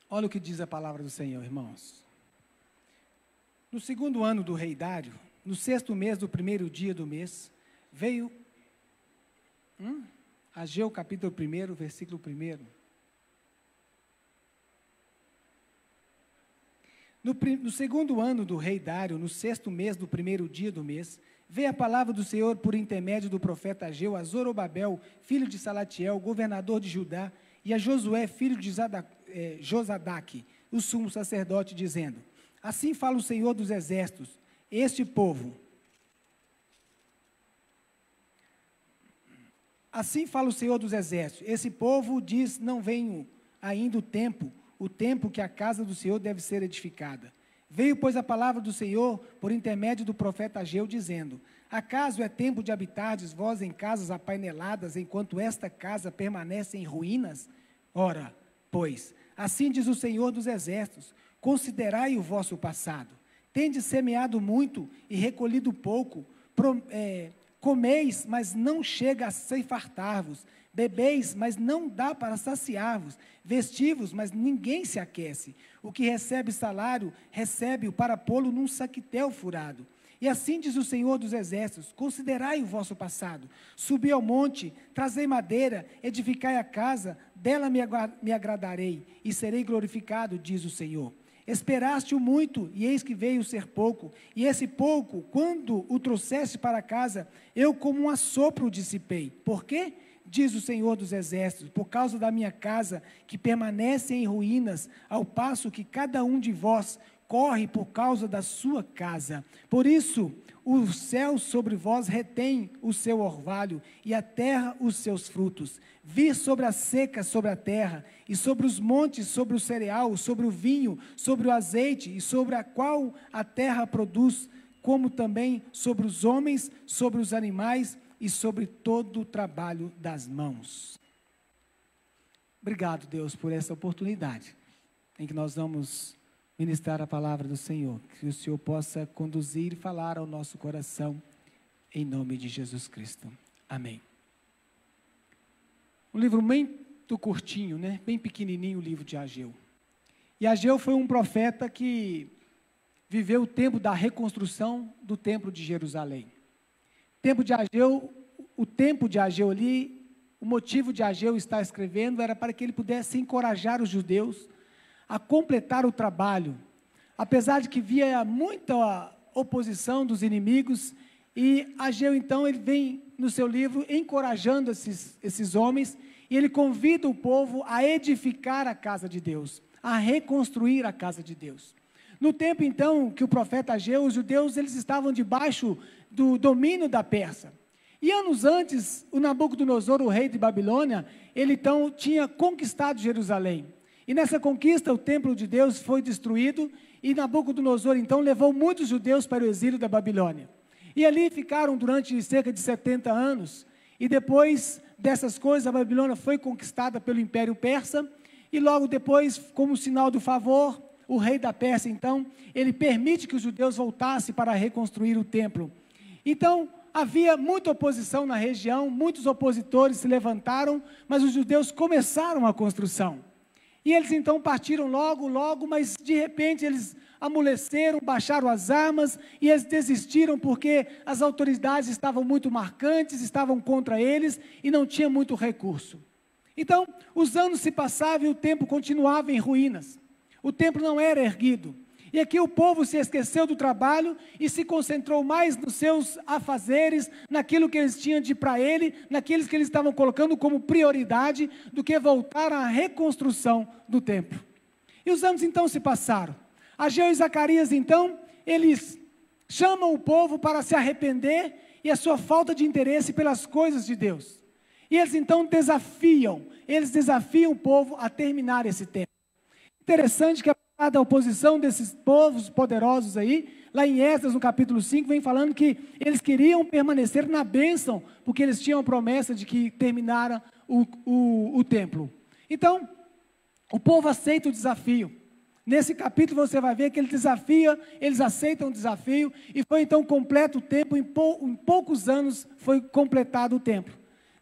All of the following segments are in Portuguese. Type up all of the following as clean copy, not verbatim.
Olha o que diz a palavra do Senhor, irmãos. No segundo ano do rei Dário, no sexto mês do primeiro dia do mês, veio Ageu capítulo 1, versículo 1. No segundo ano do rei Dário, no sexto mês do primeiro dia do mês, veio a palavra do Senhor por intermédio do profeta Ageu a Zorobabel, filho de Salatiel, governador de Judá, e a Josué, filho de Josadaque, o sumo sacerdote, dizendo: assim fala o Senhor dos exércitos, este povo. Assim fala o Senhor dos exércitos, esse povo diz: não venho ainda o tempo que a casa do Senhor deve ser edificada. Veio, pois, a palavra do Senhor por intermédio do profeta Ageu, dizendo: acaso é tempo de habitardes vós em casas apaineladas, enquanto esta casa permanece em ruínas? Ora, pois, assim diz o Senhor dos exércitos: considerai o vosso passado. Tendes semeado muito e recolhido pouco, comeis, mas não chega a fartar-vos, bebeis, mas não dá para saciar-vos, vestivos, mas ninguém se aquece. O que recebe salário, recebe-o para pô-lo num saquetel furado. E assim diz o Senhor dos exércitos: considerai o vosso passado, subi ao monte, trazei madeira, edificai a casa, dela me agradarei, e serei glorificado, diz o Senhor. Esperaste-o muito, e eis que veio ser pouco, e esse pouco, quando o trouxeste para casa, eu como um assopro o dissipei. Por quê? Diz o Senhor dos exércitos: por causa da minha casa, que permanece em ruínas, ao passo que cada um de vós corre por causa da sua casa. Por isso, o céu sobre vós retém o seu orvalho, e a terra os seus frutos. Vi sobre a seca, sobre a terra, e sobre os montes, sobre o cereal, sobre o vinho, sobre o azeite, e sobre a qual a terra produz, como também sobre os homens, sobre os animais, e sobre todo o trabalho das mãos. Obrigado, Deus, por essa oportunidade, em que nós vamos ministrar a palavra do Senhor, que o Senhor possa conduzir e falar ao nosso coração, em nome de Jesus Cristo. Amém. Um livro muito curtinho, né? Bem pequenininho, o livro de Ageu. E Ageu foi um profeta que viveu o tempo da reconstrução do templo de Jerusalém. O tempo de Ageu ali, o motivo de Ageu estar escrevendo era para que ele pudesse encorajar os judeus a completar o trabalho, apesar de que via muita oposição dos inimigos, e Ageu então ele vem no seu livro encorajando esses homens, e ele convida o povo a edificar a casa de Deus, a reconstruir a casa de Deus. No tempo então que o profeta Ageu, os judeus eles estavam debaixo do domínio da Pérsia, e anos antes o Nabucodonosor, o rei de Babilônia, ele então tinha conquistado Jerusalém. E nessa conquista, o templo de Deus foi destruído, e Nabucodonosor, então, levou muitos judeus para o exílio da Babilônia. E ali ficaram durante cerca de 70 anos, e depois dessas coisas, a Babilônia foi conquistada pelo Império Persa, e logo depois, como sinal do favor, o rei da Pérsia, então, ele permite que os judeus voltassem para reconstruir o templo. Então, havia muita oposição na região, muitos opositores se levantaram, mas os judeus começaram a construção. E eles então partiram logo, mas de repente eles amoleceram, baixaram as armas, e eles desistiram porque as autoridades estavam muito marcantes, estavam contra eles, e não tinha muito recurso. Então, os anos se passavam e o templo continuava em ruínas. O templo não era erguido. E aqui o povo se esqueceu do trabalho e se concentrou mais nos seus afazeres, naquilo que eles tinham de para ele, naqueles que eles estavam colocando como prioridade, do que voltar à reconstrução do templo. E os anos então se passaram. Ageu e Zacarias então, eles chamam o povo para se arrepender e a sua falta de interesse pelas coisas de Deus. E eles então desafiam o povo a terminar esse templo. Interessante que da oposição desses povos poderosos aí, lá em Esdras, no capítulo 5, vem falando que eles queriam permanecer na bênção, porque eles tinham a promessa de que terminaram o templo. Então, o povo aceita o desafio. Nesse capítulo você vai ver que ele desafia, eles aceitam o desafio, e foi então completo o templo, em poucos anos foi completado o templo.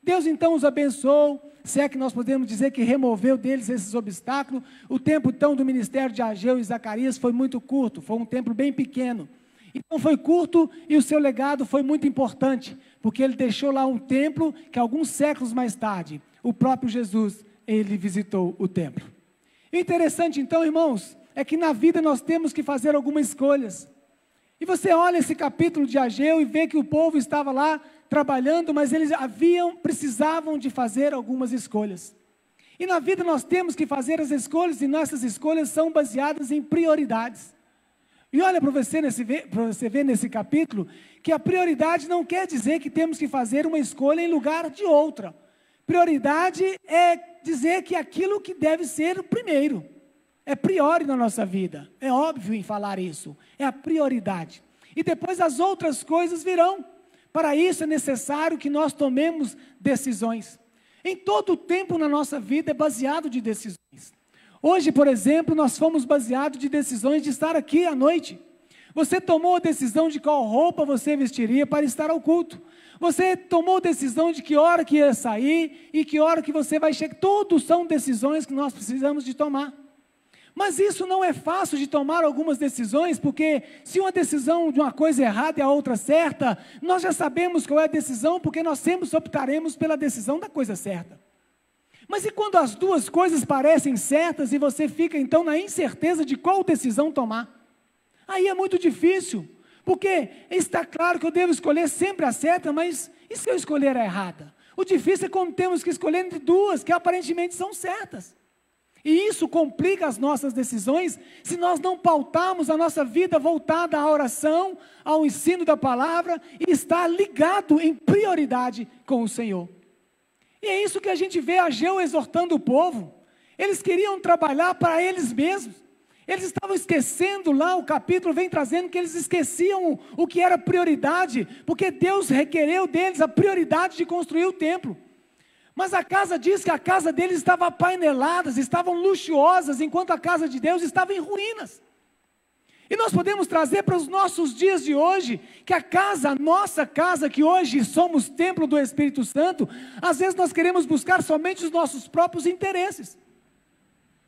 Deus então os abençoou, se é que nós podemos dizer que removeu deles esses obstáculos. O tempo então do ministério de Ageu e Zacarias foi muito curto, foi um tempo bem pequeno. Então foi curto e o seu legado foi muito importante, porque ele deixou lá um templo que alguns séculos mais tarde, o próprio Jesus, ele visitou o templo. E o interessante então, irmãos, é que na vida nós temos que fazer algumas escolhas. E você olha esse capítulo de Ageu e vê que o povo estava lá trabalhando, mas eles precisavam de fazer algumas escolhas. E na vida nós temos que fazer as escolhas, e nossas escolhas são baseadas em prioridades. E olha para você ver nesse capítulo, que a prioridade não quer dizer que temos que fazer uma escolha em lugar de outra. Prioridade é dizer que aquilo que deve ser o primeiro. É priori na nossa vida, é óbvio em falar isso, é a prioridade. E depois as outras coisas virão. Para isso é necessário que nós tomemos decisões. Em todo o tempo na nossa vida é baseado de decisões. Hoje, por exemplo, nós fomos baseados de decisões de estar aqui à noite. Você tomou a decisão de qual roupa você vestiria para estar ao culto. Você tomou a decisão de que hora que ia sair e que hora que você vai chegar. Todos são decisões que nós precisamos de tomar. Mas isso não é fácil de tomar algumas decisões, porque se uma decisão de uma coisa errada e a outra certa, nós já sabemos qual é a decisão, porque nós sempre optaremos pela decisão da coisa certa. Mas e quando as duas coisas parecem certas e você fica então na incerteza de qual decisão tomar? Aí é muito difícil, porque está claro que eu devo escolher sempre a certa, mas e se eu escolher a errada? O difícil é quando temos que escolher entre duas que aparentemente são certas. E isso complica as nossas decisões, se nós não pautarmos a nossa vida voltada à oração, ao ensino da palavra, e estar ligado em prioridade com o Senhor. E é isso que a gente vê Ageu exortando o povo. Eles queriam trabalhar para eles mesmos. Eles estavam esquecendo lá, o capítulo vem trazendo que eles esqueciam o que era prioridade, porque Deus requereu deles a prioridade de construir o templo. Mas a casa diz que a casa deles estava apainelada, estavam luxuosas, enquanto a casa de Deus estava em ruínas. E nós podemos trazer para os nossos dias de hoje, que a nossa casa, que hoje somos templo do Espírito Santo, às vezes nós queremos buscar somente os nossos próprios interesses.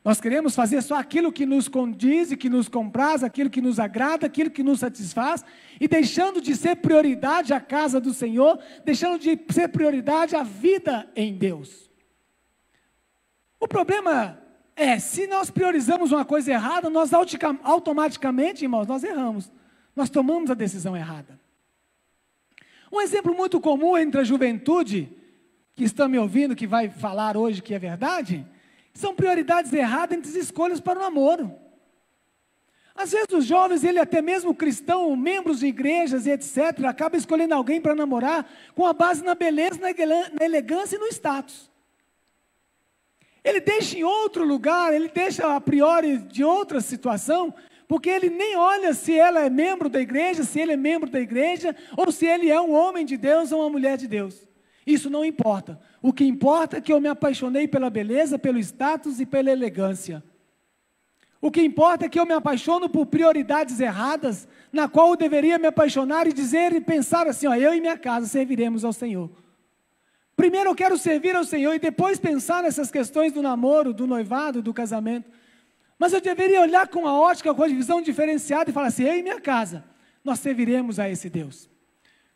Nós queremos fazer só aquilo que nos condiz e que nos compraz, aquilo que nos agrada, aquilo que nos satisfaz, e deixando de ser prioridade a casa do Senhor, deixando de ser prioridade a vida em Deus. O problema é, se nós priorizamos uma coisa errada, nós automaticamente, irmãos, nós erramos. Nós tomamos a decisão errada. Um exemplo muito comum entre a juventude, que está me ouvindo, que vai falar hoje que é verdade, são prioridades erradas entre as escolhas para o namoro. Às vezes os jovens, ele até mesmo cristão, membros de igrejas e etc., acaba escolhendo alguém para namorar com a base na beleza, na elegância e no status. Ele deixa em outro lugar, ele deixa a priori de outra situação, porque ele nem olha se ela é membro da igreja, se ele é membro da igreja, ou se ele é um homem de Deus ou uma mulher de Deus. Isso não importa. O que importa é que eu me apaixonei pela beleza, pelo status e pela elegância. O que importa é que eu me apaixono por prioridades erradas, na qual eu deveria me apaixonar e dizer e pensar assim, eu e minha casa serviremos ao Senhor. Primeiro eu quero servir ao Senhor e depois pensar nessas questões do namoro, do noivado, do casamento. Mas eu deveria olhar com a ótica, com a visão diferenciada e falar assim, eu e minha casa, nós serviremos a esse Deus.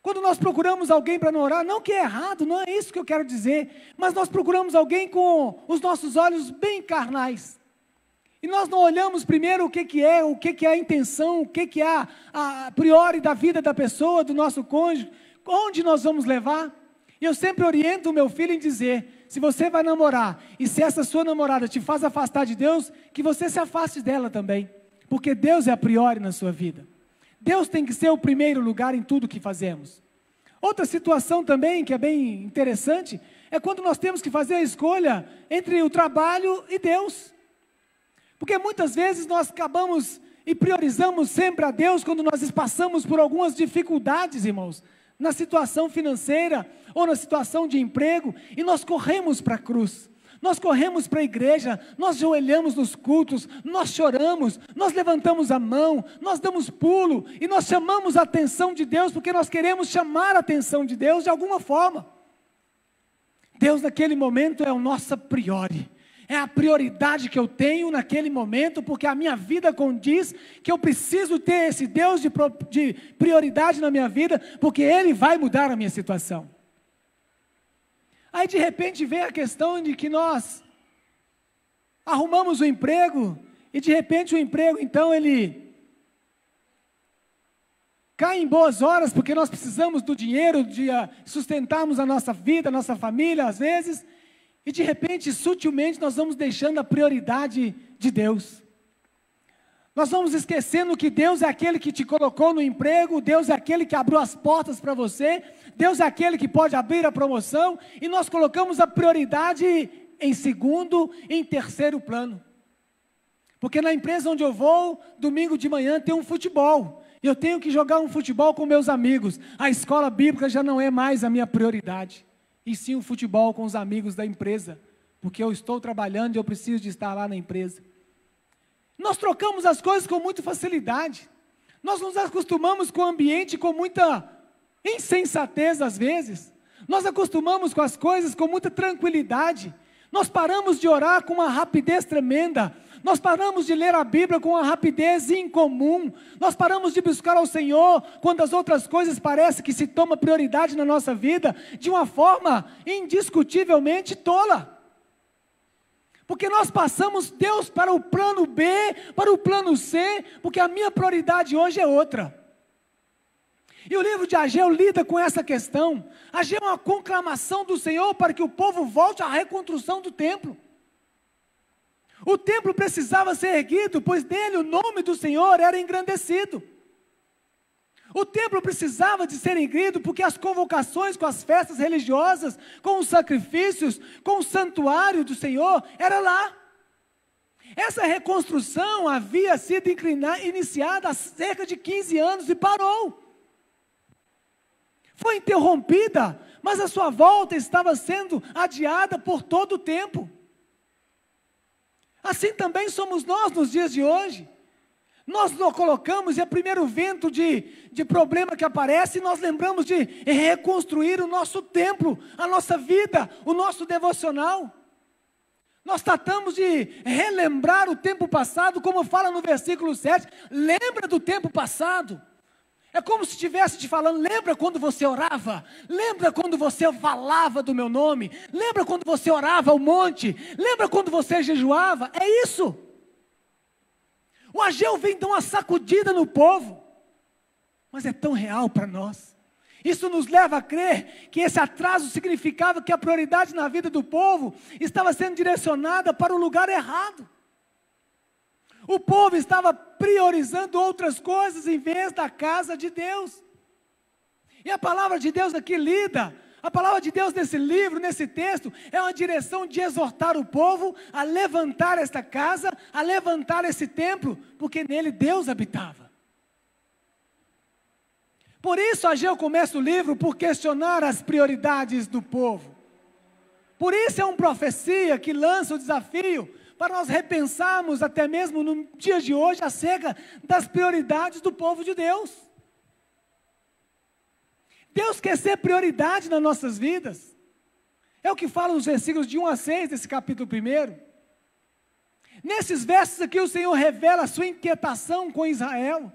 Quando nós procuramos alguém para namorar, não que é errado, não é isso que eu quero dizer, mas nós procuramos alguém com os nossos olhos bem carnais. E nós não olhamos primeiro o que é a intenção, o que é a priori da vida da pessoa, do nosso cônjuge, onde nós vamos levar. E eu sempre oriento o meu filho em dizer, se você vai namorar, e se essa sua namorada te faz afastar de Deus, que você se afaste dela também, porque Deus é a priori na sua vida. Deus tem que ser o primeiro lugar em tudo que fazemos. Outra situação também, que é bem interessante, é quando nós temos que fazer a escolha entre o trabalho e Deus. Porque muitas vezes nós acabamos e priorizamos sempre a Deus quando nós passamos por algumas dificuldades, irmãos, na situação financeira ou na situação de emprego, e nós corremos para a cruz. Nós corremos para a igreja, nós ajoelhamos nos cultos, nós choramos, nós levantamos a mão, nós damos pulo, e nós chamamos a atenção de Deus, porque nós queremos chamar a atenção de Deus de alguma forma. Deus naquele momento é o nosso priori. É a prioridade que eu tenho naquele momento, porque a minha vida condiz que eu preciso ter esse Deus de prioridade na minha vida, porque Ele vai mudar a minha situação. Aí de repente vem a questão de que nós arrumamos o emprego, e de repente o emprego então ele cai em boas horas, porque nós precisamos do dinheiro, de sustentarmos a nossa vida, a nossa família às vezes, e de repente, sutilmente, nós vamos deixando a prioridade de Deus. Nós vamos esquecendo que Deus é aquele que te colocou no emprego, Deus é aquele que abriu as portas para você, Deus é aquele que pode abrir a promoção, e nós colocamos a prioridade em segundo, em terceiro plano. Porque na empresa onde eu vou, domingo de manhã tem um futebol, e eu tenho que jogar um futebol com meus amigos. A escola bíblica já não é mais a minha prioridade, e sim o futebol com os amigos da empresa, porque eu estou trabalhando e eu preciso de estar lá na empresa. Nós trocamos as coisas com muita facilidade, nós nos acostumamos com o ambiente com muita insensatez às vezes, nós acostumamos com as coisas com muita tranquilidade, nós paramos de orar com uma rapidez tremenda, nós paramos de ler a Bíblia com uma rapidez incomum, nós paramos de buscar ao Senhor, quando as outras coisas parecem que se toma prioridade na nossa vida, de uma forma indiscutivelmente tola, porque nós passamos Deus para o plano B, para o plano C, porque a minha prioridade hoje é outra. E o livro de Ageu lida com essa questão. Ageu é uma conclamação do Senhor para que o povo volte à reconstrução do templo. O templo precisava ser erguido, pois nele o nome do Senhor era engrandecido. O templo precisava de ser erguido, porque as convocações com as festas religiosas, com os sacrifícios, com o santuário do Senhor, era lá. Essa reconstrução havia sido iniciada há cerca de 15 anos e parou. Foi interrompida, mas a sua volta estava sendo adiada por todo o tempo. Assim também somos nós nos dias de hoje. Nós nos colocamos, e é o primeiro vento de problema que aparece, nós lembramos de reconstruir o nosso templo, a nossa vida, o nosso devocional. Nós tratamos de relembrar o tempo passado, como fala no versículo 7, lembra do tempo passado. É como se estivesse te falando, lembra quando você orava? Lembra quando você falava do meu nome? Lembra quando você orava ao monte? Lembra quando você jejuava? É isso. O Ageu vem dar uma sacudida no povo, mas é tão real para nós. Isso nos leva a crer que esse atraso significava que a prioridade na vida do povo estava sendo direcionada para o lugar errado. O povo estava priorizando outras coisas em vez da casa de Deus. E a palavra de Deus aqui lida, a palavra de Deus nesse livro, nesse texto, é uma direção de exortar o povo a levantar esta casa, a levantar esse templo, porque nele Deus habitava. Por isso Ageu começa o livro por questionar as prioridades do povo. Por isso é uma profecia que lança o desafio para nós repensarmos até mesmo no dia de hoje acerca das prioridades do povo de Deus. Deus quer ser prioridade nas nossas vidas. É o que fala nos versículos de 1 a 6 desse capítulo 1. Nesses versos aqui o Senhor revela a sua inquietação com Israel.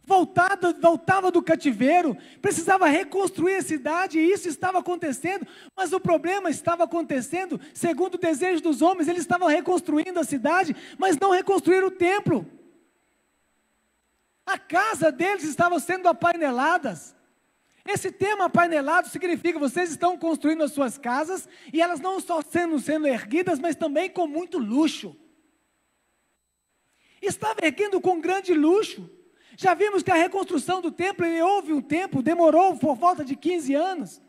Voltava do cativeiro, precisava reconstruir a cidade, e isso estava acontecendo, mas o problema estava acontecendo segundo o desejo dos homens. Eles estavam reconstruindo a cidade, mas não reconstruíram o templo. A casa deles estava sendo apaineladas. Esse termo apainelado significa que vocês estão construindo as suas casas, e elas não só sendo erguidas, mas também com muito luxo. Estava erguendo com grande luxo. Já vimos que a reconstrução do templo, houve um tempo, demorou por volta de 15 anos,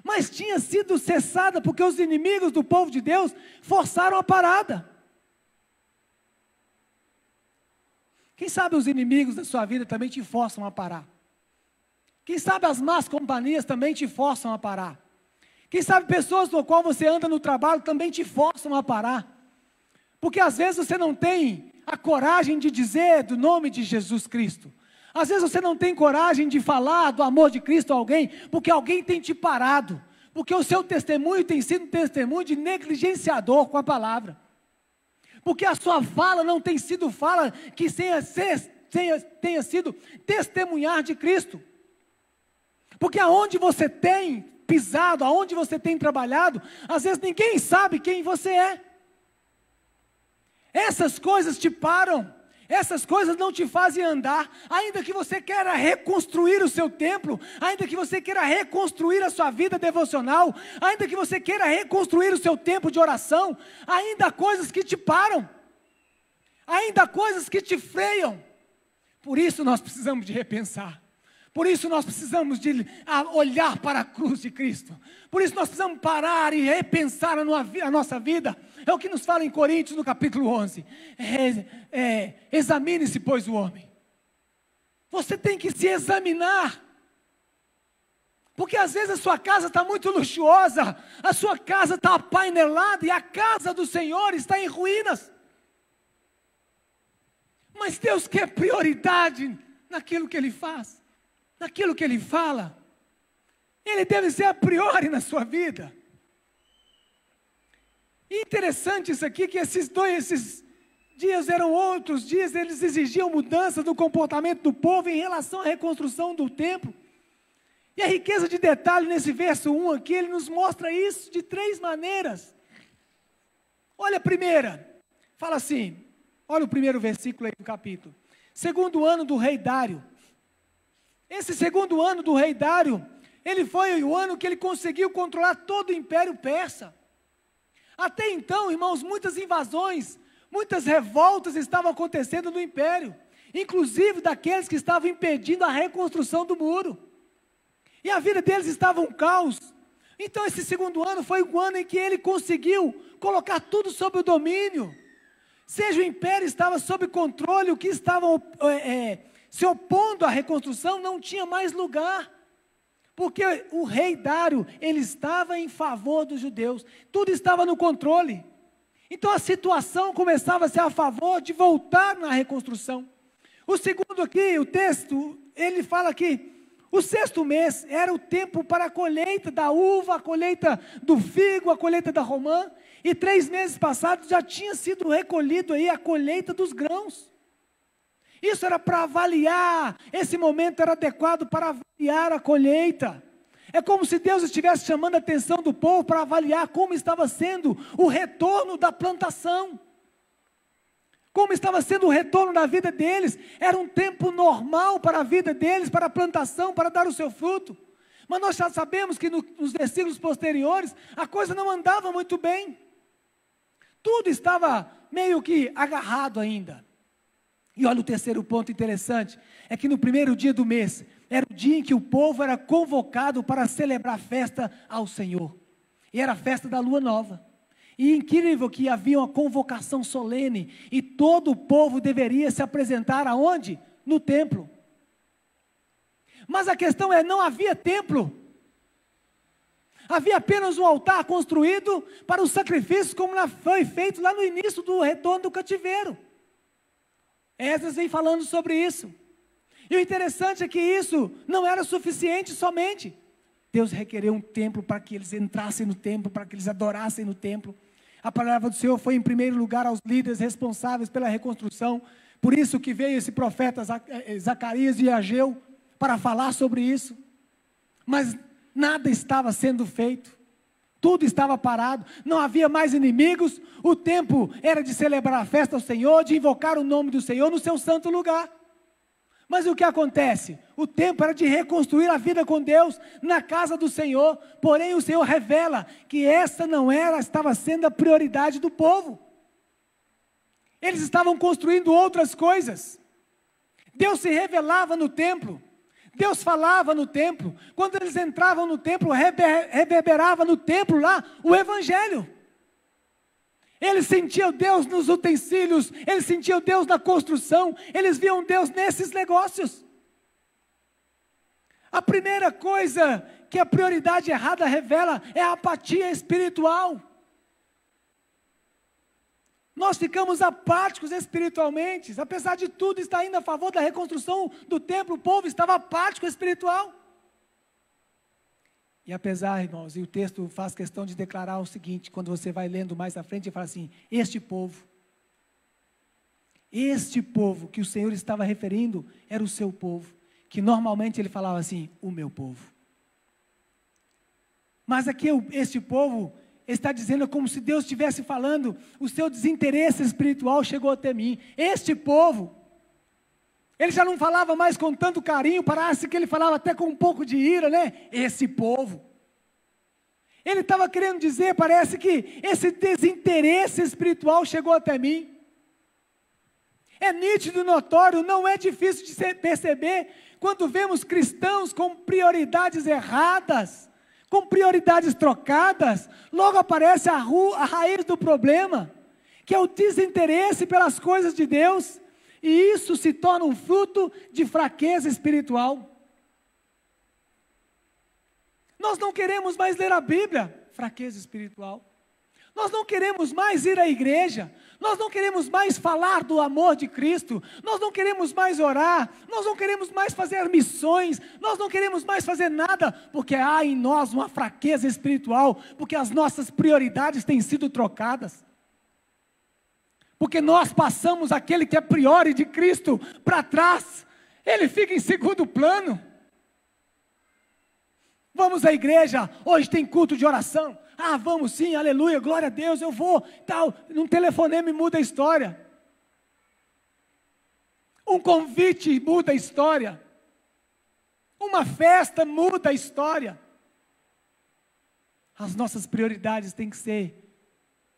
mas tinha sido cessada porque os inimigos do povo de Deus forçaram a parada. Quem sabe os inimigos da sua vida também te forçam a parar. Quem sabe as más companhias também te forçam a parar. Quem sabe pessoas com as quais você anda no trabalho também te forçam a parar. Porque às vezes você não tem a coragem de dizer do nome de Jesus Cristo. Às vezes você não tem coragem de falar do amor de Cristo a alguém, porque alguém tem te parado. Porque o seu testemunho tem sido um testemunho de negligenciador com a palavra. Porque a sua fala não tem sido fala que tenha sido testemunhar de Cristo. Porque aonde você tem pisado, aonde você tem trabalhado, às vezes ninguém sabe quem você é. Essas coisas te param. Essas coisas não te fazem andar, ainda que você queira reconstruir o seu templo, ainda que você queira reconstruir a sua vida devocional, ainda que você queira reconstruir o seu tempo de oração, ainda há coisas que te param, ainda há coisas que te freiam. Por isso nós precisamos de repensar. Por isso nós precisamos de olhar para a cruz de Cristo. Por isso nós precisamos parar e repensar a nossa vida. É o que nos fala em Coríntios no capítulo 11. Examine-se, pois, o homem. Você tem que se examinar. Porque às vezes a sua casa está muito luxuosa. A sua casa está apainelada e a casa do Senhor está em ruínas. Mas Deus quer prioridade naquilo que Ele faz. Naquilo que Ele fala. Ele deve ser a priori na sua vida. E interessante isso aqui, que esses dias eram outros dias, eles exigiam mudança no comportamento do povo em relação à reconstrução do templo. E a riqueza de detalhe nesse verso 1 aqui, ele nos mostra isso de 3 maneiras. Olha a primeira, fala assim, olha o primeiro versículo aí do capítulo. 2º ano do rei Dário. Esse 2º ano do rei Dário, ele foi o ano que ele conseguiu controlar todo o Império Persa. Até então, irmãos, muitas invasões, muitas revoltas estavam acontecendo no Império, inclusive daqueles que estavam impedindo a reconstrução do muro. E a vida deles estava um caos. Então esse 2º ano foi o ano em que ele conseguiu colocar tudo sob o domínio. Seja o Império estava sob controle, o que estavam se opondo à reconstrução não tinha mais lugar. Porque o rei Dário, ele estava em favor dos judeus. Tudo estava no controle. Então a situação começava a ser a favor de voltar na reconstrução. O segundo aqui, o texto, ele fala que o 6º mês era o tempo para a colheita da uva, a colheita do figo, a colheita da romã. E 3 meses passados já tinha sido recolhido aí a colheita dos grãos. Isso era para avaliar, esse momento era adequado para avaliar a colheita. É como se Deus estivesse chamando a atenção do povo para avaliar como estava sendo o retorno da plantação. Como estava sendo o retorno da vida deles. Era um tempo normal para a vida deles, para a plantação, para dar o seu fruto. Mas nós já sabemos que nos versículos posteriores, a coisa não andava muito bem. Tudo estava meio que agarrado ainda. E olha o terceiro ponto interessante, é que no primeiro dia do mês, era o dia em que o povo era convocado para celebrar festa ao Senhor. E era a festa da lua nova. E incrível que havia uma convocação solene, e todo o povo deveria se apresentar aonde? No templo. Mas a questão é, não havia templo. Havia apenas um altar construído para os sacrifícios, como foi feito lá no início do retorno do cativeiro. Esdras vem falando sobre isso. E o interessante é que isso não era suficiente somente. Deus requereu um templo para que eles entrassem no templo, para que eles adorassem no templo. A palavra do Senhor foi em primeiro lugar aos líderes responsáveis pela reconstrução. Por isso que veio esse profeta Zacarias e Ageu para falar sobre isso. Mas nada estava sendo feito. Tudo estava parado, não havia mais inimigos, o tempo era de celebrar a festa ao Senhor, de invocar o nome do Senhor no seu santo lugar. Mas o que acontece? O tempo era de reconstruir a vida com Deus na casa do Senhor, porém o Senhor revela que essa não estava sendo a prioridade do povo. Eles estavam construindo outras coisas. Deus se revelava no templo. Deus falava no templo. Quando eles entravam no templo, reverberava no templo lá o Evangelho. Eles sentiam Deus nos utensílios, eles sentiam Deus na construção, eles viam Deus nesses negócios. A primeira coisa que a prioridade errada revela é a apatia espiritual. Nós ficamos apáticos espiritualmente, apesar de tudo estar indo a favor da reconstrução do templo, o povo estava apático espiritual. E apesar, irmãos, e o texto faz questão de declarar o seguinte, quando você vai lendo mais à frente, ele fala assim, este povo que o Senhor estava referindo, era o seu povo, que normalmente ele falava assim, o meu povo. Mas aqui este povo está dizendo como se Deus estivesse falando, o seu desinteresse espiritual chegou até mim. Este povo, ele já não falava mais com tanto carinho, parece que ele falava até com um pouco de ira, né? Esse povo. Ele estava querendo dizer, parece que esse desinteresse espiritual chegou até mim. É nítido e notório, não é difícil de perceber, quando vemos cristãos com prioridades erradas, com prioridades trocadas, logo aparece a raiz do problema, que é o desinteresse pelas coisas de Deus, e isso se torna um fruto de fraqueza espiritual. Nós não queremos mais ler a Bíblia, fraqueza espiritual. Nós não queremos mais ir à igreja, nós não queremos mais falar do amor de Cristo, nós não queremos mais orar, nós não queremos mais fazer missões, nós não queremos mais fazer nada, porque há em nós uma fraqueza espiritual, porque as nossas prioridades têm sido trocadas. Porque nós passamos aquele que é priori de Cristo para trás, ele fica em segundo plano. Vamos à igreja, hoje tem culto de oração, vamos sim, aleluia, glória a Deus, eu vou, tal, num telefonema muda a história, um convite muda a história, uma festa muda a história. As nossas prioridades têm que ser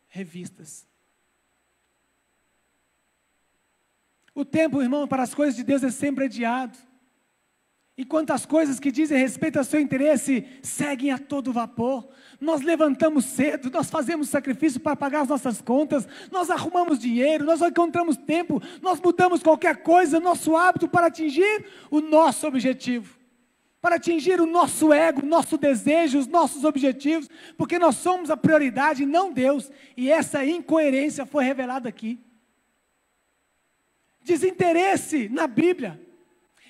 revistas. O tempo, irmão, para as coisas de Deus é sempre adiado. Enquanto as coisas que dizem respeito ao seu interesse seguem a todo vapor, nós levantamos cedo, nós fazemos sacrifício para pagar as nossas contas, nós arrumamos dinheiro, nós encontramos tempo, nós mudamos qualquer coisa, nosso hábito para atingir o nosso objetivo, para atingir o nosso ego, o nosso desejo, os nossos objetivos, porque nós somos a prioridade, não Deus, e essa incoerência foi revelada aqui. Desinteresse na Bíblia,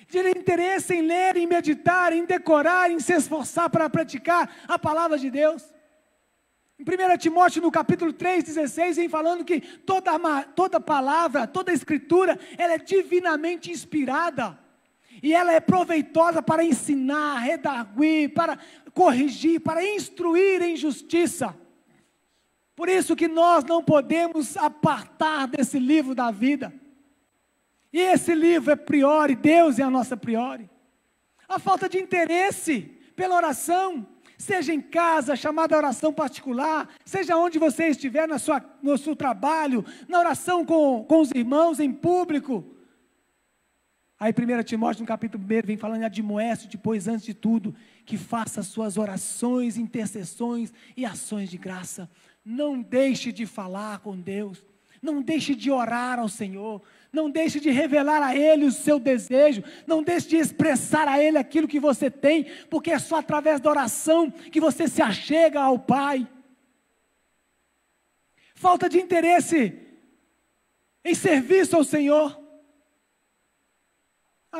de interesse em ler, em meditar, em decorar, em se esforçar para praticar a palavra de Deus. Em 1 Timóteo, no capítulo 3,16, vem falando que toda palavra, toda escritura, ela é divinamente inspirada, e ela é proveitosa para ensinar, redarguir, para corrigir, para instruir em justiça. Por isso que nós não podemos apartar desse livro da vida. E esse livro é priori, Deus é a nossa priori. A falta de interesse pela oração, seja em casa, chamada oração particular, seja onde você estiver no seu trabalho, na oração com os irmãos, em público. Aí 1 Timóteo no capítulo 1 vem falando, admoeste, pois antes de tudo, que faça suas orações, intercessões e ações de graça. Não deixe de falar com Deus, não deixe de orar ao Senhor, não deixe de revelar a Ele o seu desejo, não deixe de expressar a Ele aquilo que você tem, porque é só através da oração que você se achega ao Pai. Falta de interesse em serviço ao Senhor.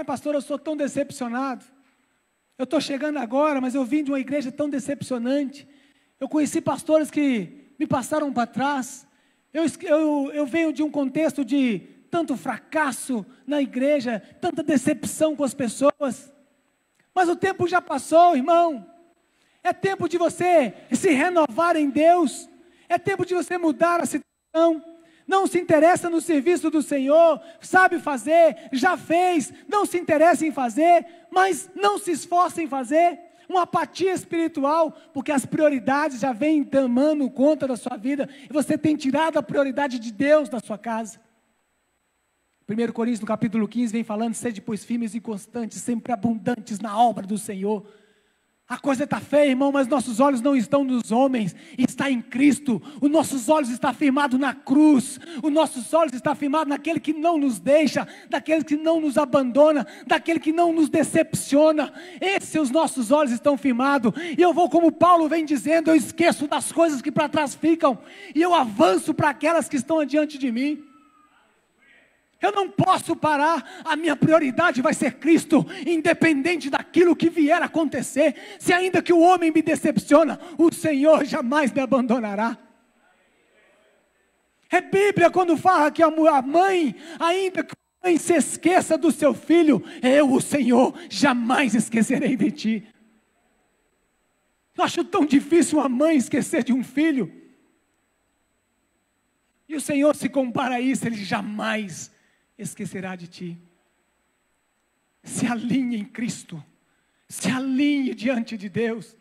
Pastor, eu sou tão decepcionado, eu estou chegando agora, mas eu vim de uma igreja tão decepcionante, eu conheci pastores que me passaram para trás, eu venho de um contexto de tanto fracasso na igreja, tanta decepção com as pessoas, mas o tempo já passou, irmão. É tempo de você se renovar em Deus, é tempo de você mudar a situação. Não se interessa no serviço do Senhor, sabe fazer, já fez, não se interessa em fazer, mas não se esforça em fazer. Uma apatia espiritual, porque as prioridades já vêm tomando conta da sua vida, e você tem tirado a prioridade de Deus da sua casa. 1 Coríntios, no capítulo 15, vem falando, sede pois firmes e constantes, sempre abundantes na obra do Senhor. A coisa está feia, irmão, mas nossos olhos não estão nos homens, está em Cristo. Os nossos olhos estão firmados na cruz, os nossos olhos estão firmados naquele que não nos deixa, daquele que não nos abandona, daquele que não nos decepciona. Esses os nossos olhos estão firmados, e eu vou, como Paulo vem dizendo, eu esqueço das coisas que para trás ficam, e eu avanço para aquelas que estão adiante de mim. Eu não posso parar, a minha prioridade vai ser Cristo, independente daquilo que vier a acontecer. Se ainda que o homem me decepciona, o Senhor jamais me abandonará. É Bíblia quando fala que a mãe, ainda que a mãe se esqueça do seu filho, eu, o Senhor, jamais esquecerei de ti. Eu acho tão difícil uma mãe esquecer de um filho. E o Senhor se compara a isso, Ele jamais esquecerá de ti. Se alinhe em Cristo, se alinhe diante de Deus,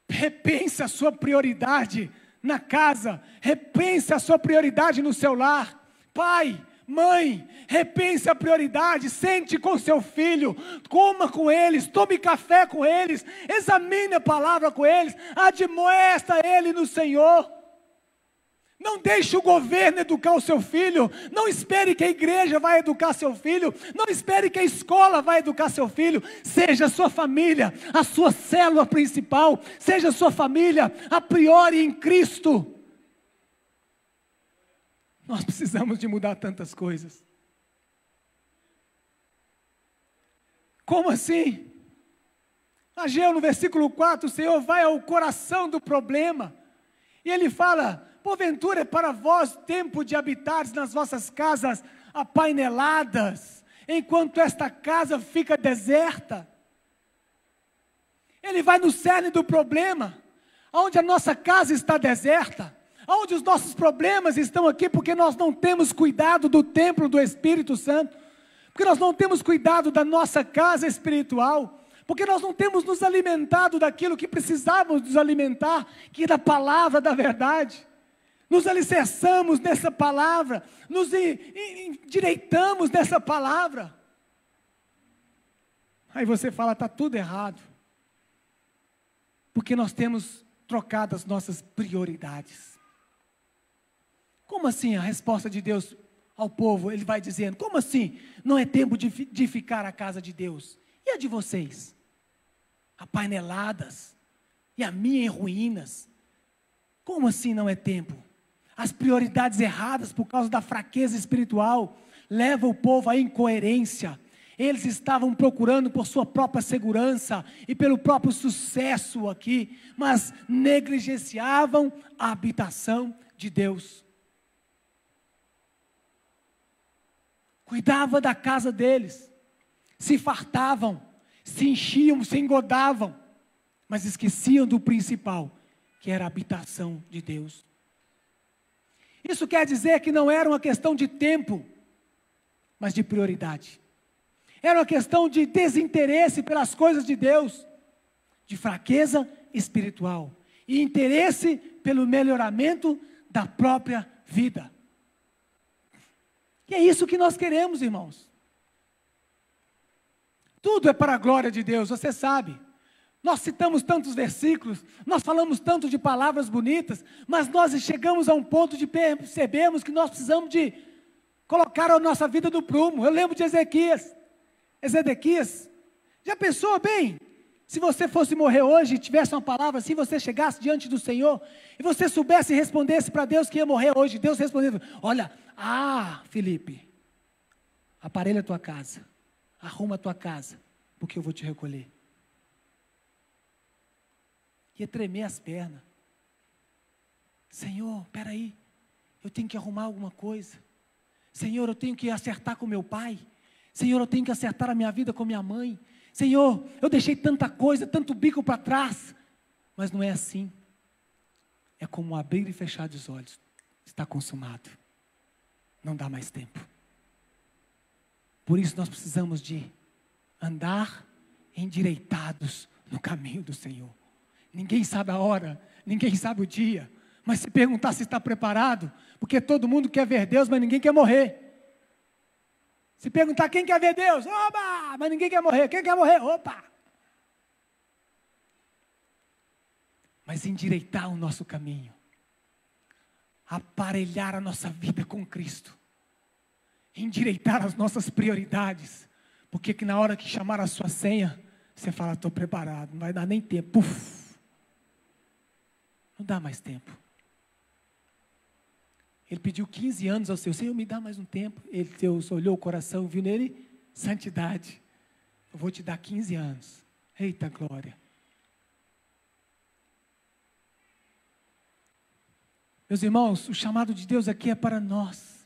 repense a sua prioridade na casa, repense a sua prioridade no seu lar. Pai, mãe, repense a prioridade, sente com seu filho, coma com eles, tome café com eles, examine a palavra com eles, admoesta ele no Senhor. Não deixe o governo educar o seu filho, não espere que a igreja vai educar seu filho, não espere que a escola vai educar seu filho. Seja a sua família a sua célula principal, seja a sua família a priori em Cristo. Nós precisamos de mudar tantas coisas. Como assim? Ageu no versículo 4, o Senhor vai ao coração do problema, e Ele fala: porventura é para vós tempo de habitares nas vossas casas apaineladas, enquanto esta casa fica deserta. Ele vai no cerne do problema, onde a nossa casa está deserta, onde os nossos problemas estão aqui, porque nós não temos cuidado do templo do Espírito Santo, porque nós não temos cuidado da nossa casa espiritual, porque nós não temos nos alimentado daquilo que precisávamos nos alimentar, que é da palavra da verdade. Nos alicerçamos nessa palavra, nos endireitamos nessa palavra. Aí você fala: está tudo errado, porque nós temos trocado as nossas prioridades. Como assim? A resposta de Deus ao povo, Ele vai dizendo: como assim? Não é tempo de edificar a casa de Deus? E a de vocês? Apaineladas, e a minha em ruínas. Como assim não é tempo? As prioridades erradas por causa da fraqueza espiritual levam o povo à incoerência. Eles estavam procurando por sua própria segurança e pelo próprio sucesso aqui, mas negligenciavam a habitação de Deus. Cuidava da casa deles, se fartavam, se enchiam, se engodavam, mas esqueciam do principal, que era a habitação de Deus. Isso quer dizer que não era uma questão de tempo, mas de prioridade. Era uma questão de desinteresse pelas coisas de Deus, de fraqueza espiritual e interesse pelo melhoramento da própria vida. E é isso que nós queremos, irmãos. Tudo é para a glória de Deus, você sabe. Nós citamos tantos versículos, nós falamos tanto de palavras bonitas, mas nós chegamos a um ponto de percebermos que nós precisamos de colocar a nossa vida no prumo. Eu lembro de Ezequias, já pensou bem, se você fosse morrer hoje e tivesse uma palavra assim, você chegasse diante do Senhor, e você soubesse e respondesse para Deus que ia morrer hoje, Deus respondendo: olha, Felipe, aparelha a tua casa, arruma a tua casa, porque eu vou te recolher. Ia tremer as pernas. Senhor, espera aí, eu tenho que arrumar alguma coisa. Senhor, eu tenho que acertar com meu pai. Senhor, eu tenho que acertar a minha vida com minha mãe. Senhor, eu deixei tanta coisa, tanto bico para trás. Mas não é assim. É como abrir e fechar os olhos. Está consumado. Não dá mais tempo. Por isso nós precisamos de andar endireitados no caminho do Senhor. Ninguém sabe a hora, ninguém sabe o dia, mas se perguntar se está preparado, porque todo mundo quer ver Deus, mas ninguém quer morrer. Se perguntar quem quer ver Deus, opa, mas ninguém quer morrer. Quem quer morrer? Opa! Mas endireitar o nosso caminho, aparelhar a nossa vida com Cristo, endireitar as nossas prioridades, porque que na hora que chamar a sua senha, você fala: estou preparado, não vai dar nem tempo. Puf! Não dá mais tempo. Ele pediu 15 anos ao Senhor, me dá mais um tempo. Deus olhou o coração, viu nele santidade. Eu vou te dar 15 anos. Eita glória. Meus irmãos, o chamado de Deus aqui é para nós.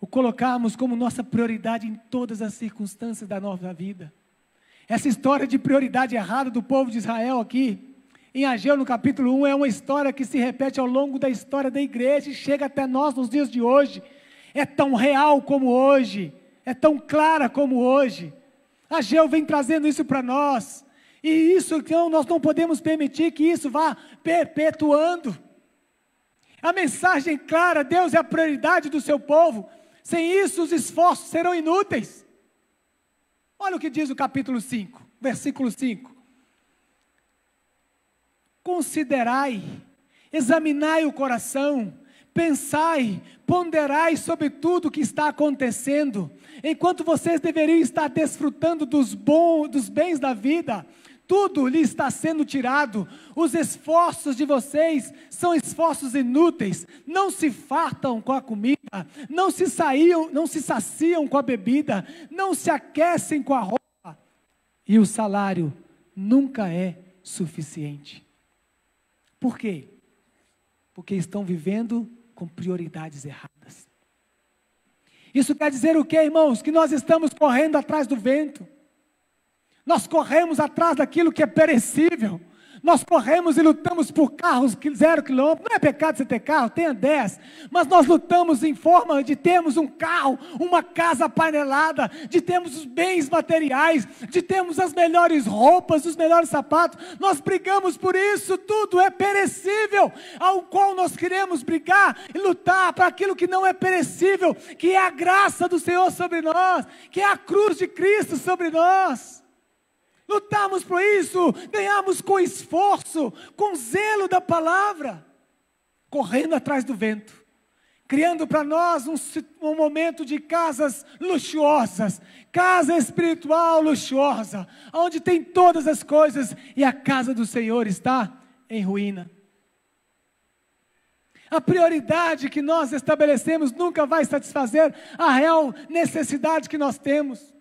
O colocarmos como nossa prioridade em todas as circunstâncias da nossa vida. Essa história de prioridade errada do povo de Israel aqui, em Ageu no capítulo 1, é uma história que se repete ao longo da história da igreja e chega até nós nos dias de hoje. É tão real como hoje, é tão clara como hoje. Ageu vem trazendo isso para nós, e isso então nós não podemos permitir que isso vá perpetuando. A mensagem é clara, Deus é a prioridade do seu povo, sem isso os esforços serão inúteis. Olha o que diz o capítulo 5, versículo 5. Considerai, examinai o coração, pensai, ponderai sobre tudo o que está acontecendo, enquanto vocês deveriam estar desfrutando dos bens da vida, tudo lhe está sendo tirado, os esforços de vocês são esforços inúteis, não se fartam com a comida, não se saciam com a bebida, não se aquecem com a roupa, e o salário nunca é suficiente. Por quê? Porque estão vivendo com prioridades erradas. Isso quer dizer o quê, irmãos? Que nós estamos correndo atrás do vento. Nós corremos atrás daquilo que é perecível. Nós corremos e lutamos por carros 0 quilômetro. Não é pecado você ter carro, tenha 10. Mas nós lutamos em forma de termos um carro, uma casa apanelada, de termos os bens materiais, de termos as melhores roupas, os melhores sapatos. Nós brigamos por isso, tudo é perecível, ao qual nós queremos brigar e lutar para aquilo que não é perecível, que é a graça do Senhor sobre nós, que é a cruz de Cristo sobre nós. Lutamos por isso, ganhamos com esforço, com zelo da palavra, correndo atrás do vento, criando para nós um momento de casas luxuosas, casa espiritual luxuosa, onde tem todas as coisas e a casa do Senhor está em ruína. A prioridade que nós estabelecemos nunca vai satisfazer a real necessidade que nós temos.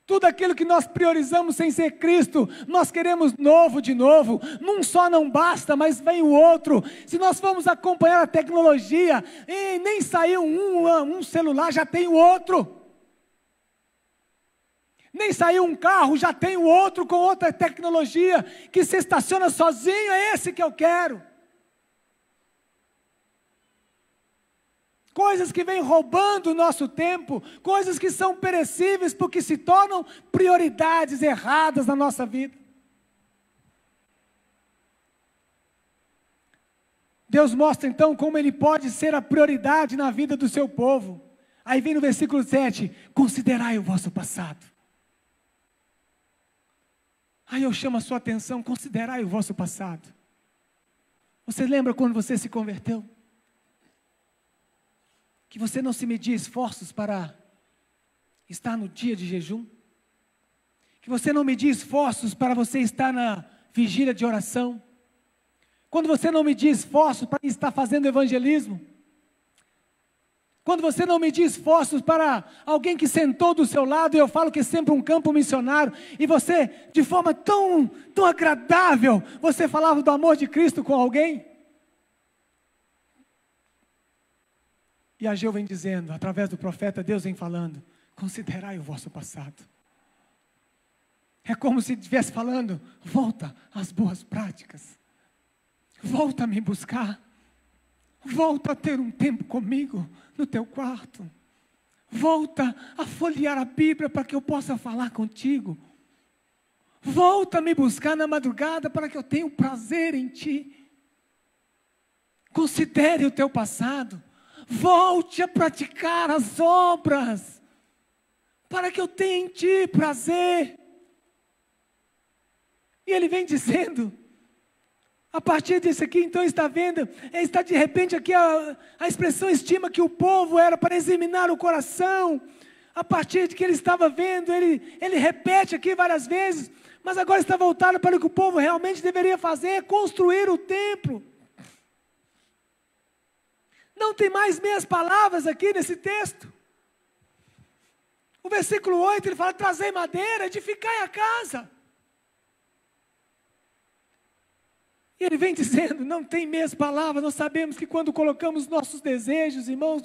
Tudo aquilo que nós priorizamos sem ser Cristo, nós queremos novo de novo. Num só não basta, mas vem o outro. Se nós vamos acompanhar a tecnologia, e nem saiu um celular, já tem o outro. Nem saiu um carro, já tem o outro com outra tecnologia, que se estaciona sozinho, é esse que eu quero. Coisas que vêm roubando o nosso tempo, coisas que são perecíveis porque se tornam prioridades erradas na nossa vida. Deus mostra então como Ele pode ser a prioridade na vida do seu povo. Aí vem no versículo 7, considerai o vosso passado. Aí eu chamo a sua atenção, considerai o vosso passado. Você lembra quando você se converteu? Que você não se media esforços para estar no dia de jejum, que você não media esforços para você estar na vigília de oração, quando você não media esforços para estar fazendo evangelismo, quando você não media esforços para alguém que sentou do seu lado, e eu falo que é sempre um campo missionário, e você, de forma tão agradável, você falava do amor de Cristo com alguém. E Ageu vem dizendo, através do profeta, Deus vem falando, considerai o vosso passado. É como se estivesse falando, volta às boas práticas, volta a me buscar, volta a ter um tempo comigo no teu quarto, volta a folhear a Bíblia para que eu possa falar contigo, volta a me buscar na madrugada para que eu tenha prazer em ti. Considere o teu passado. Volte a praticar as obras, para que eu tenha em ti prazer. E ele vem dizendo, a partir disso aqui, então está vendo, está de repente aqui a expressão estima que o povo era para examinar o coração. A partir de que ele estava vendo, ele repete aqui várias vezes, mas agora está voltado para o que o povo realmente deveria fazer, construir o templo. Não tem mais meias palavras aqui nesse texto. O versículo 8, ele fala, trazei madeira, edificai a casa. E ele vem dizendo, não tem meias palavras. Nós sabemos que quando colocamos nossos desejos, irmãos,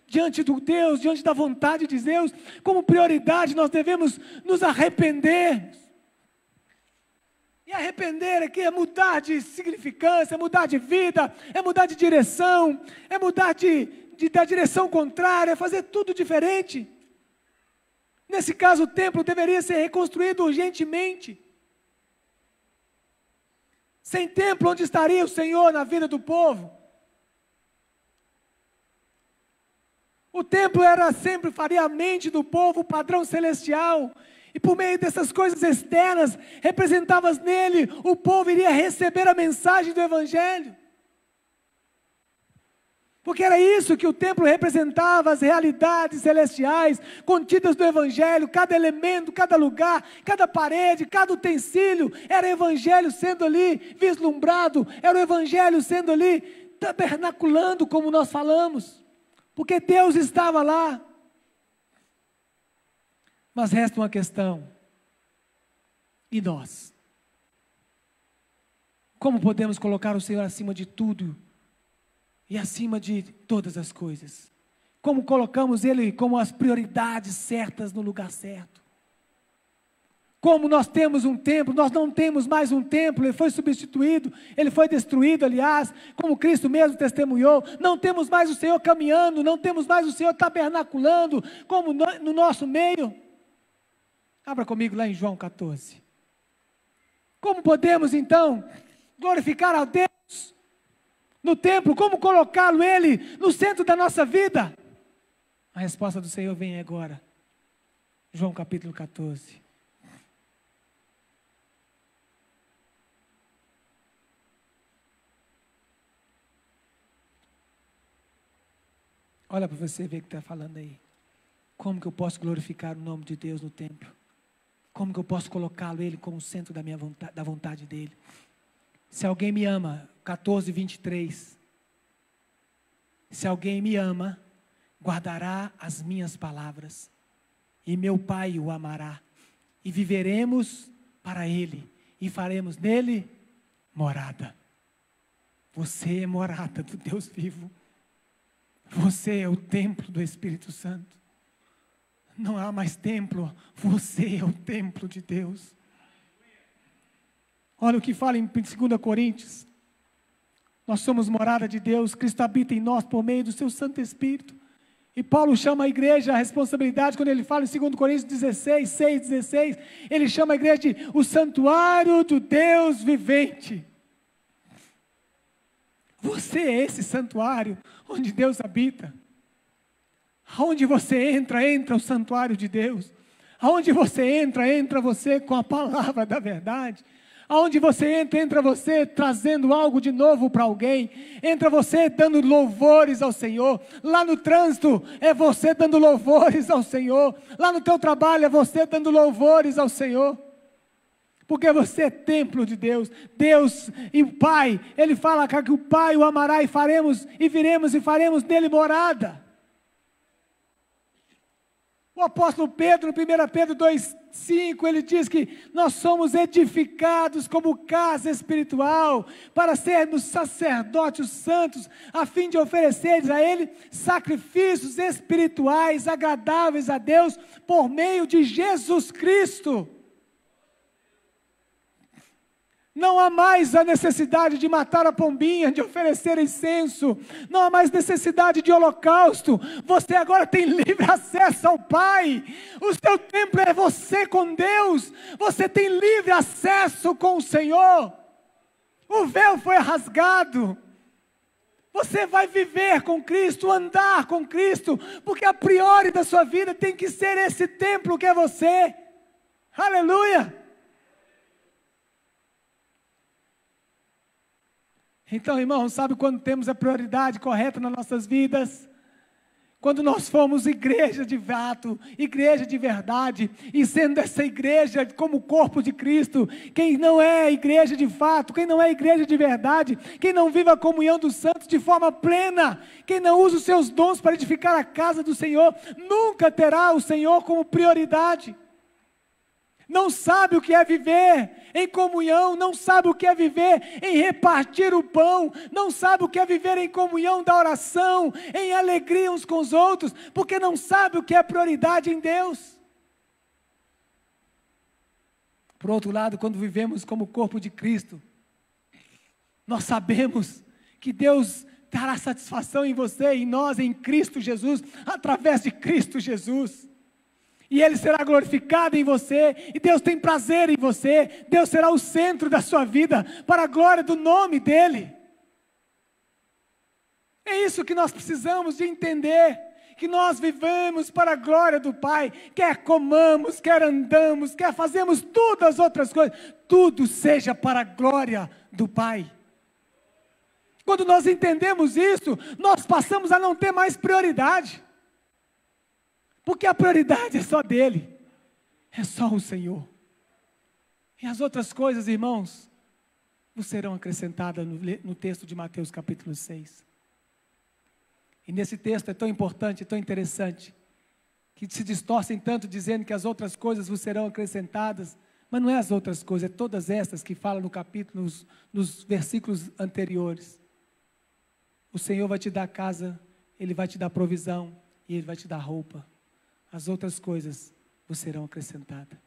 diante do Deus, diante da vontade de Deus, como prioridade, nós devemos nos arrepender. E arrepender aqui é mudar de significância, é mudar de vida, é mudar de direção, é mudar da direção contrária, é fazer tudo diferente. Nesse caso, o templo deveria ser reconstruído urgentemente. Sem templo, onde estaria o Senhor na vida do povo? O templo era sempre, faria a mente do povo o padrão celestial. E por meio dessas coisas externas, representadas nele, o povo iria receber a mensagem do Evangelho. Porque era isso que o templo representava, as realidades celestiais, contidas do Evangelho, cada elemento, cada lugar, cada parede, cada utensílio, era o Evangelho sendo ali vislumbrado, era o Evangelho sendo ali tabernaculando, como nós falamos, porque Deus estava lá. Mas resta uma questão, e nós? Como podemos colocar o Senhor acima de tudo? E acima de todas as coisas. Como colocamos Ele como as prioridades certas no lugar certo. Como nós temos um templo, nós não temos mais um templo, ele foi substituído, ele foi destruído, aliás, como Cristo mesmo testemunhou. Não temos mais o Senhor caminhando, não temos mais o Senhor tabernaculando, como no nosso meio. Abra comigo lá em João 14. Como podemos então glorificar a Deus no templo? Como colocá-lo ele no centro da nossa vida? A resposta do Senhor vem agora. João capítulo 14. Olha para você ver o que está falando aí. Como que eu posso glorificar o nome de Deus no templo? Como que eu posso colocá-lo ele como centro da minha vontade, da vontade dele? Se alguém me ama, 14, 23. Se alguém me ama, guardará as minhas palavras, e meu Pai o amará, e viveremos para ele, e faremos nele morada. Você é morada do Deus vivo. Você é o templo do Espírito Santo. Não há mais templo, você é o templo de Deus. Olha o que fala em 2 Coríntios. Nós somos morada de Deus, Cristo habita em nós por meio do seu Santo Espírito. E Paulo chama a igreja a responsabilidade, quando ele fala em 2 Coríntios 16, 6, 16, ele chama a igreja de o santuário do Deus vivente. Você é esse santuário onde Deus habita. Aonde você entra, entra o santuário de Deus. Aonde você entra você com a palavra da verdade. Aonde você entra você trazendo algo de novo para alguém. Entra você dando louvores ao Senhor. Lá no trânsito é você dando louvores ao Senhor. Lá no teu trabalho é você dando louvores ao Senhor. Porque você é templo de Deus. Deus e o Pai, Ele fala que o Pai o amará e viremos e faremos nele morada. O apóstolo Pedro, no 1 Pedro 2,5, ele diz que nós somos edificados como casa espiritual, para sermos sacerdotes santos, a fim de ofereceres a Ele sacrifícios espirituais, agradáveis a Deus, por meio de Jesus Cristo. Não há mais a necessidade de matar a pombinha, de oferecer incenso. Não há mais necessidade de holocausto. Você agora tem livre acesso ao Pai. O seu templo é você com Deus. Você tem livre acesso com o Senhor. O véu foi rasgado. Você vai viver com Cristo, andar com Cristo, porque a priori da sua vida tem que ser esse templo que é você. Aleluia! Então, irmãos, sabe quando temos a prioridade correta nas nossas vidas? Quando nós fomos igreja de fato, igreja de verdade, e sendo essa igreja como corpo de Cristo, quem não é igreja de fato, quem não é igreja de verdade, quem não vive a comunhão dos santos de forma plena, quem não usa os seus dons para edificar a casa do Senhor, nunca terá o Senhor como prioridade. Não sabe o que é viver em comunhão, não sabe o que é viver em repartir o pão, não sabe o que é viver em comunhão da oração, em alegria uns com os outros, porque não sabe o que é prioridade em Deus. Por outro lado, quando vivemos como corpo de Cristo, nós sabemos que Deus dará satisfação em você, em nós, em Cristo Jesus, através de Cristo Jesus. E Ele será glorificado em você, e Deus tem prazer em você, Deus será o centro da sua vida, para a glória do nome dEle. É isso que nós precisamos de entender, que nós vivemos para a glória do Pai, quer comamos, quer andamos, quer fazemos todas as outras coisas, tudo seja para a glória do Pai. Quando nós entendemos isso, nós passamos a não ter mais prioridade. Porque a prioridade é só dele, é só o Senhor. E as outras coisas, irmãos, vos serão acrescentadas no texto de Mateus capítulo 6. E nesse texto é tão importante, tão interessante, que se distorcem tanto dizendo que as outras coisas vos serão acrescentadas, mas não é as outras coisas, é todas estas que falam no capítulo, nos versículos anteriores. O Senhor vai te dar casa, Ele vai te dar provisão, e Ele vai te dar roupa. As outras coisas vos serão acrescentadas.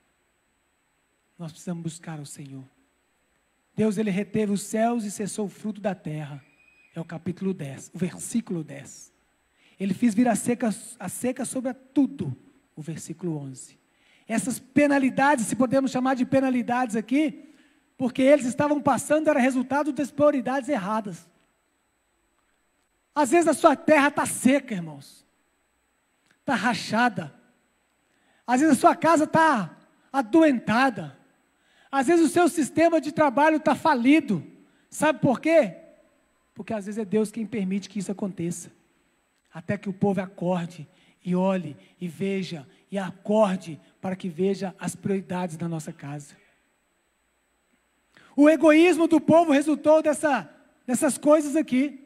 Nós precisamos buscar o Senhor. Deus, Ele reteve os céus e cessou o fruto da terra. É o capítulo 10, o versículo 10. Ele fez vir a seca sobre tudo, o versículo 11. Essas penalidades, se podemos chamar de penalidades aqui, porque eles estavam passando, era resultado das prioridades erradas. Às vezes a sua terra está seca, irmãos. Está rachada, às vezes a sua casa está adoentada, às vezes o seu sistema de trabalho está falido, sabe por quê? Porque às vezes é Deus quem permite que isso aconteça, até que o povo acorde, e olhe, e veja, e acorde, para que veja as prioridades da nossa casa. O egoísmo do povo resultou dessas coisas aqui.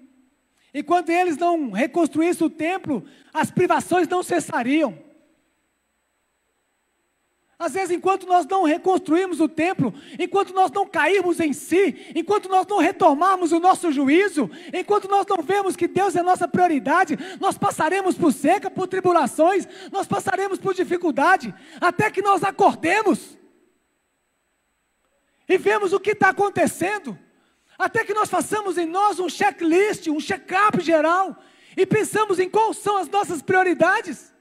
Enquanto eles não reconstruíssem o templo, as privações não cessariam. Às vezes, enquanto nós não reconstruímos o templo, enquanto nós não cairmos em si, enquanto nós não retomarmos o nosso juízo, enquanto nós não vemos que Deus é a nossa prioridade, nós passaremos por seca, por tribulações, nós passaremos por dificuldade, até que nós acordemos e vemos o que está acontecendo. Até que nós façamos em nós um checklist, um check-up geral, e pensamos em quais são as nossas prioridades,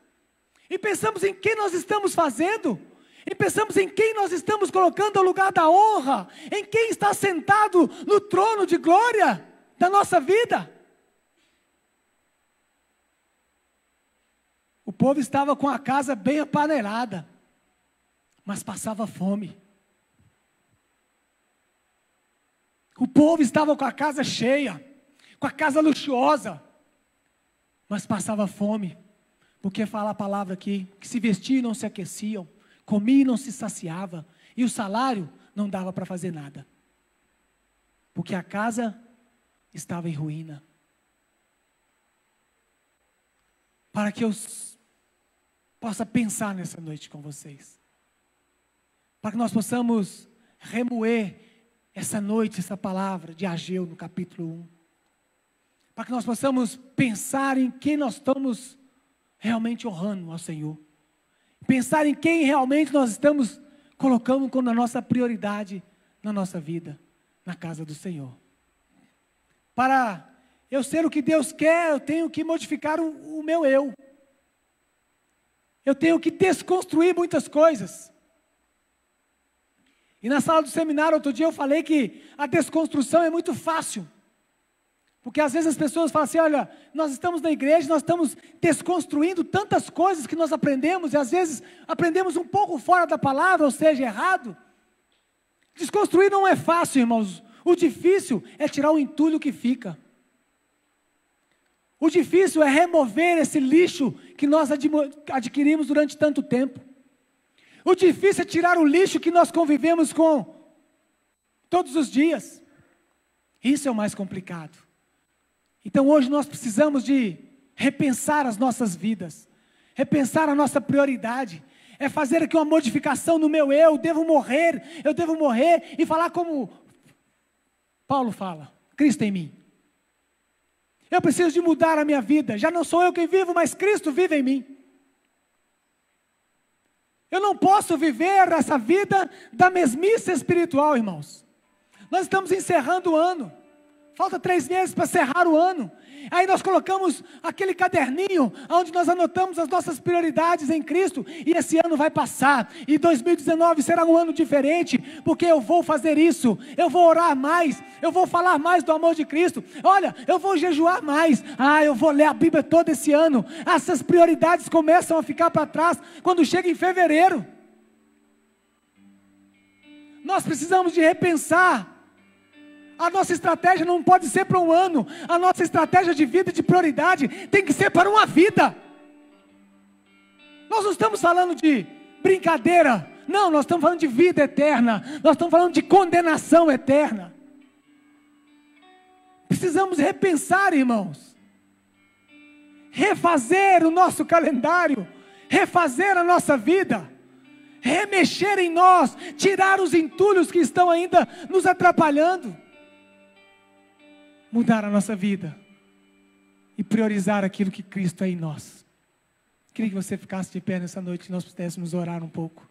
e pensamos em quem nós estamos fazendo, e pensamos em quem nós estamos colocando ao lugar da honra, em quem está sentado no trono de glória da nossa vida. O povo estava com a casa bem apanelada, mas passava fome. O povo estava com a casa cheia, com a casa luxuosa, mas passava fome, porque fala a palavra aqui, que se vestiam e não se aqueciam, comiam e não se saciava, e o salário não dava para fazer nada, porque a casa estava em ruína. Para que eu possa pensar nessa noite com vocês, para que nós possamos remoer essa noite, essa palavra de Ageu no capítulo 1, para que nós possamos pensar em quem nós estamos realmente honrando ao Senhor, pensar em quem realmente nós estamos colocando como a nossa prioridade na nossa vida, na casa do Senhor. Para eu ser o que Deus quer, eu tenho que modificar o meu eu, eu tenho que desconstruir muitas coisas. E na sala do seminário, outro dia eu falei que a desconstrução é muito fácil. Porque às vezes as pessoas falam assim, olha, nós estamos na igreja, nós estamos desconstruindo tantas coisas que nós aprendemos, e às vezes aprendemos um pouco fora da palavra, ou seja, errado. Desconstruir não é fácil, irmãos. O difícil é tirar o entulho que fica. O difícil é remover esse lixo que nós adquirimos durante tanto tempo. O difícil é tirar o lixo que nós convivemos com todos os dias. Isso é o mais complicado. Então hoje nós precisamos de repensar as nossas vidas, repensar a nossa prioridade, é fazer aqui uma modificação no meu eu devo morrer e falar como Paulo fala, Cristo em mim. Eu preciso de mudar a minha vida, já não sou eu quem vivo, mas Cristo vive em mim. Eu não posso viver essa vida da mesmice espiritual, irmãos. Nós estamos encerrando o ano, falta 3 meses para encerrar o ano. Aí nós colocamos aquele caderninho onde nós anotamos as nossas prioridades em Cristo, e esse ano vai passar, e 2019 será um ano diferente, porque eu vou fazer isso, eu vou orar mais, eu vou falar mais do amor de Cristo, olha, eu vou jejuar mais, eu vou ler a Bíblia todo esse ano. Essas prioridades começam a ficar para trás quando chega em fevereiro. Nós precisamos de repensar. A nossa estratégia não pode ser para um ano. A nossa estratégia de vida e de prioridade tem que ser para uma vida. Nós não estamos falando de brincadeira. Não, nós estamos falando de vida eterna. Nós estamos falando de condenação eterna. Precisamos repensar, irmãos. Refazer o nosso calendário. Refazer a nossa vida. Remexer em nós. Tirar os entulhos que estão ainda nos atrapalhando. Mudar a nossa vida e priorizar aquilo que Cristo é em nós. Queria que você ficasse de pé nessa noite e nós pudéssemos orar um pouco.